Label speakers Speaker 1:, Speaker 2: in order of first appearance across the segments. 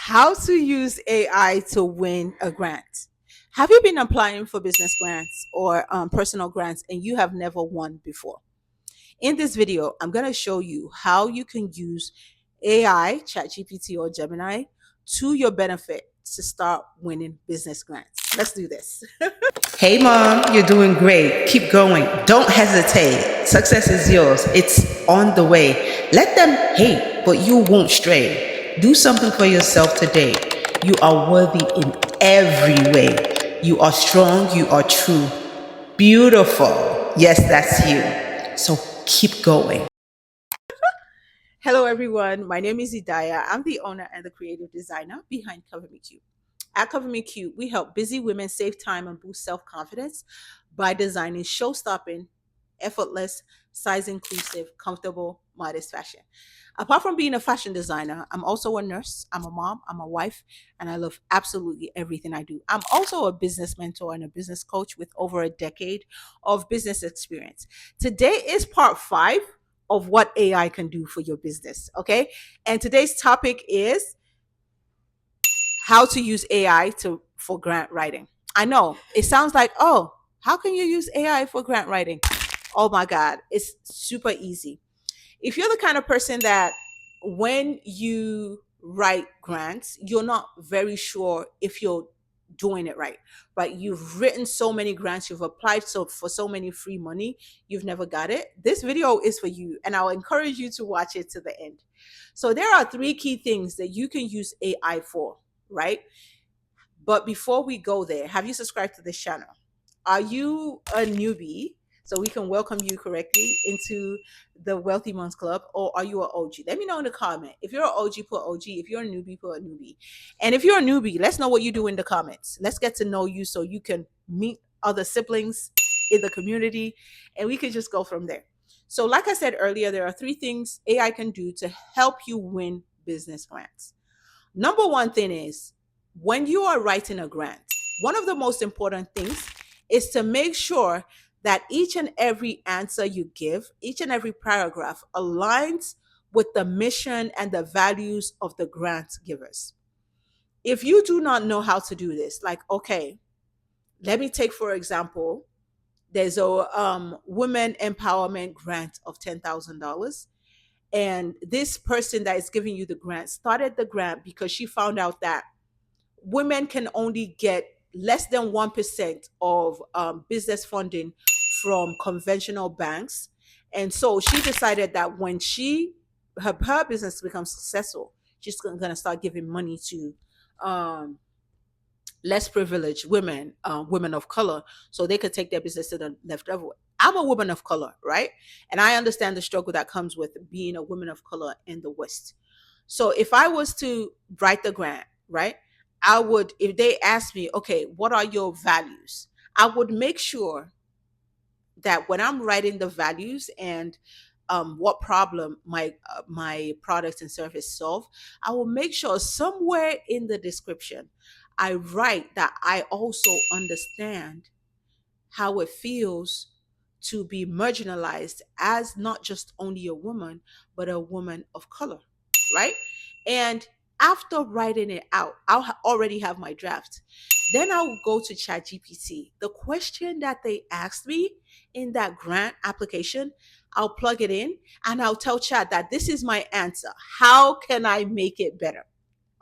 Speaker 1: How to use AI to win a grant. Have you been applying for business grants or personal grants and you have never won before? In this video, I'm going to show you how you can use AI, ChatGPT or Gemini, to your benefit to start winning business grants. Let's do this.
Speaker 2: Hey mom, you're doing great. Keep going. Don't hesitate. Success is yours. It's on the way. Let them hate, but you won't stray. Do something for yourself today. You are worthy in every way. You are strong. You are true. Beautiful. Yes, that's you. So keep going.
Speaker 1: Hello, everyone. My name is Idaya. I'm the owner and the creative designer behind Cover Me Cute. At Cover Me Cute, we help busy women save time and boost self confidence by designing show stopping, effortless, size inclusive, comfortable, modest fashion. Apart from being a fashion designer, I'm also a nurse, I'm a mom, I'm a wife, and I love absolutely everything I do. I'm also a business mentor and a business coach with over a decade of business experience. Today is part 5 of what AI can do for your business. Okay. And today's topic is how to use AI for grant writing. I know it sounds like, oh, how can you use AI for grant writing? Oh my God, it's super easy. If you're the kind of person that when you write grants, you're not very sure if you're doing it right. Right? You've written so many grants, you've applied for so many free money, you've never got it. This video is for you, and I'll encourage you to watch it to the end. So there are 3 key things that you can use AI for, right? But before we go there, have you subscribed to this channel? Are you a newbie? So we can welcome you correctly into the Wealthy Moms Club, or are you an OG? Let me know in the comment. If you're an OG, put OG. If you're a newbie, put a newbie. And if you're a newbie, let's know what you do in the comments. Let's get to know you so you can meet other siblings in the community, and we can just go from there. So, like I said earlier, there are 3 things AI can do to help you win business grants. Number one thing is when you are writing a grant, one of the most important things is to make sure that each and every answer you give, each and every paragraph aligns with the mission and the values of the grant givers. If you do not know how to do this, like, okay, let me take, for example, there's a women empowerment grant of $10,000. And this person that is giving you the grant started the grant because she found out that women can only get less than 1% of business funding from conventional banks. And so she decided that when her business becomes successful, she's going to start giving money to um, less privileged women, women of color, so they could take their business to the next level. I'm a woman of color, right? And I understand the struggle that comes with being a woman of color in the West. So if I was to write the grant, right, I would, if they asked me, okay, what are your values? I would make sure that when I'm writing the values and what problem my products and service solve, I will make sure somewhere in the description I write that I also understand how it feels to be marginalized as not just only a woman, but a woman of color, right? And after writing it out, already have my draft. Then I'll go to ChatGPT. The question that they asked me in that grant application, I'll plug it in and I'll tell Chat that this is my answer. How can I make it better?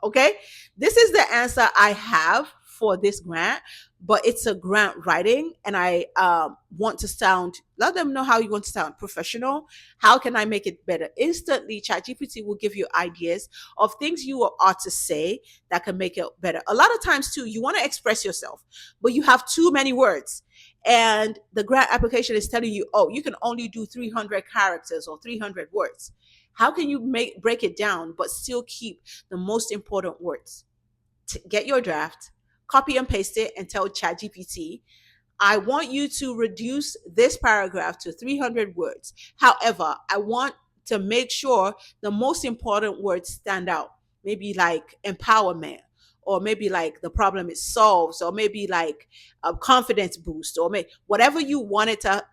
Speaker 1: Okay, this is the answer I have for this grant, but it's a grant writing, and I want to sound, let them know how you want to sound professional. How can I make it better? Instantly, ChatGPT will give you ideas of things you ought to say that can make it better. A lot of times, too, you want to express yourself, but you have too many words. And the grant application is telling you, oh, you can only do 300 characters or 300 words. How can you break it down but still keep the most important words? Get your draft, copy and paste it, and tell ChatGPT, I want you to reduce this paragraph to 300 words. However, I want to make sure the most important words stand out. Maybe like empowerment, or maybe like the problem is solved, or maybe like a confidence boost, or whatever you want it to,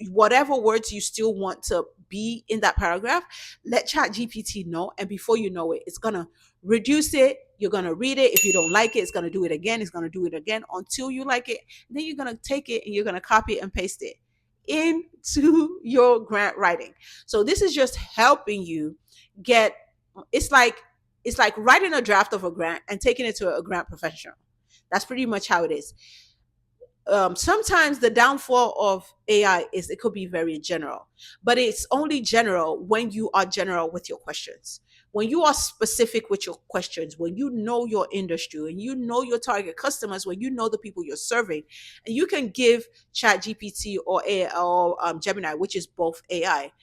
Speaker 1: whatever words you still want to be in that paragraph, let ChatGPT know. And before you know it, it's going to reduce it. You're going to read it. If you don't like it, it's going to do it again. It's going to do it again until you like it. Then you're going to take it and you're going to copy and paste it into your grant writing. So this is just helping you get, it's like writing a draft of a grant and taking it to a grant professional. That's pretty much how it is. Sometimes the downfall of AI is it could be very general, but it's only general when you are general with your questions. When you are specific with your questions, when you know your industry and you know your target customers, when you know the people you're serving, and you can give Chat GPT or AI or Gemini, which is both AI,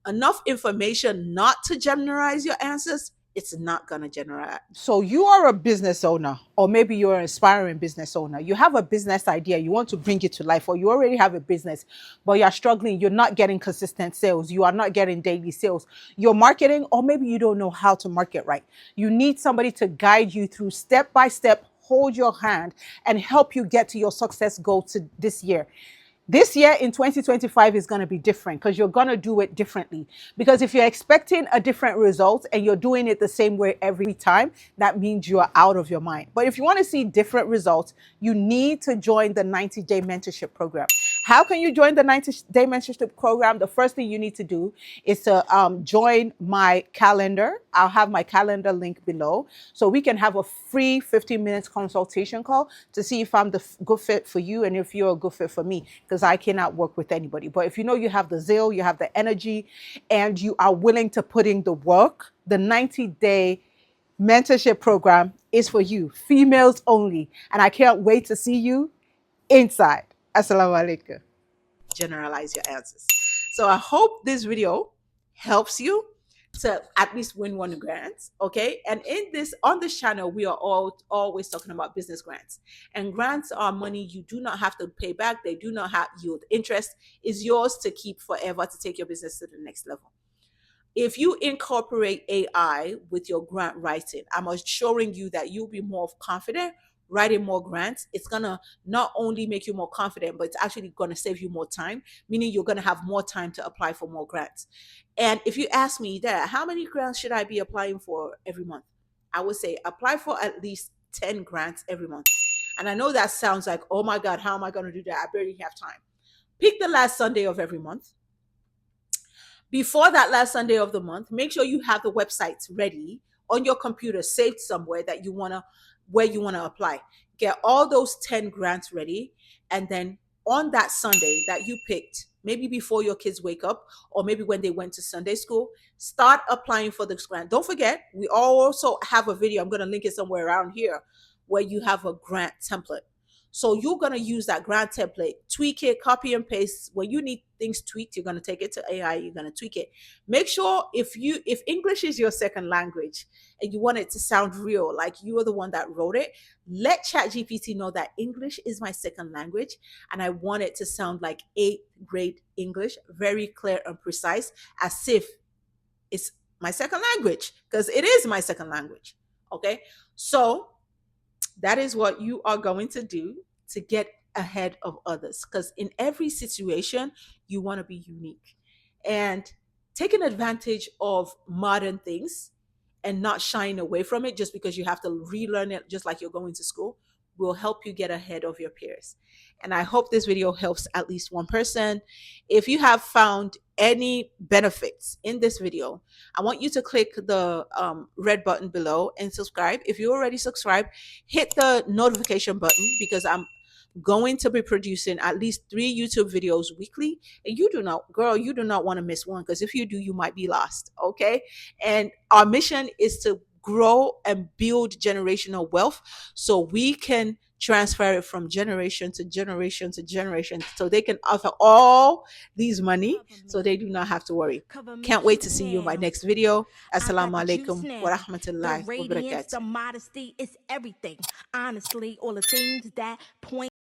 Speaker 1: enough information not to generalize your answers, it's not going to generalize. So you are a business owner, or maybe you're an aspiring business owner. You have a business idea, you want to bring it to life, or you already have a business, but you're struggling. You're not getting consistent sales. You are not getting daily sales. You're marketing, or maybe you don't know how to market right. You need somebody to guide you through step by step, hold your hand, and help you get to your success goal to this year. This year in 2025 is going to be different because you're going to do it differently. Because if you're expecting a different result and you're doing it the same way every time, that means you are out of your mind. But if you want to see different results, you need to join the 90-day mentorship program. How can you join the 90-day mentorship program? The first thing you need to do is to join my calendar. I'll have my calendar link below. So we can have a free 15 minutes consultation call to see if I'm the good fit for you and if you're a good fit for me, because I cannot work with anybody. But if you know you have the zeal, you have the energy, and you are willing to put in the work, the 90-day mentorship program is for you, females only. And I can't wait to see you inside. Assalamu alaikum. Generalize your answers. So I hope this video helps you to at least win one grant. Okay. And in this, on this channel, we are all always talking about business grants. And grants are money you do not have to pay back. They do not have yield interest. Is yours to keep forever to take your business to the next level. If you incorporate AI with your grant writing, I'm assuring you that you'll be more confident writing more grants. It's gonna not only make you more confident, but it's actually gonna save you more time, meaning you're gonna have more time to apply for more grants. And if you ask me that, how many grants should I be applying for every month? I would say apply for at least 10 grants every month. And I know that sounds like, oh my God, how am I gonna do that? I barely have time. Pick the last Sunday of every month. Before that last Sunday of the month, make sure you have the websites ready on your computer, saved somewhere that you want to, where you want to apply. Get all those 10 grants ready. And then on that Sunday that you picked, maybe before your kids wake up, or maybe when they went to Sunday school, start applying for this grant. Don't forget, we also have a video, I'm going to link it somewhere around here, where you have a grant template. So you're going to use that grant template, tweak it, copy and paste. When you need things tweaked, you're going to take it to AI, you're going to tweak it. Make sure if English is your second language and you want it to sound real, like you are the one that wrote it, let ChatGPT know that English is my second language and I want it to sound like 8th grade English, very clear and precise, as if it's my second language, because it is my second language. Okay. So that is what you are going to do to get ahead of others. Because in every situation, you want to be unique. And taking advantage of modern things and not shying away from it just because you have to relearn it just like you're going to school will help you get ahead of your peers. And I hope this video helps at least one person. If you have found any benefits in this video, I want you to click the red button below and subscribe. If you already subscribed, hit the notification button, because I'm going to be producing at least 3 YouTube videos weekly. And you do not, girl, you do not want to miss one, because if you do, you might be lost. Okay. And our mission is to grow and build generational wealth so we can transfer it from generation to generation to generation, so they can offer all these money so they do not have to worry. Can't wait to see you in my next video. Assalamu alaikum wa rahmatullahi wa barakatuh.
Speaker 3: The modesty is everything. Honestly, all the things that point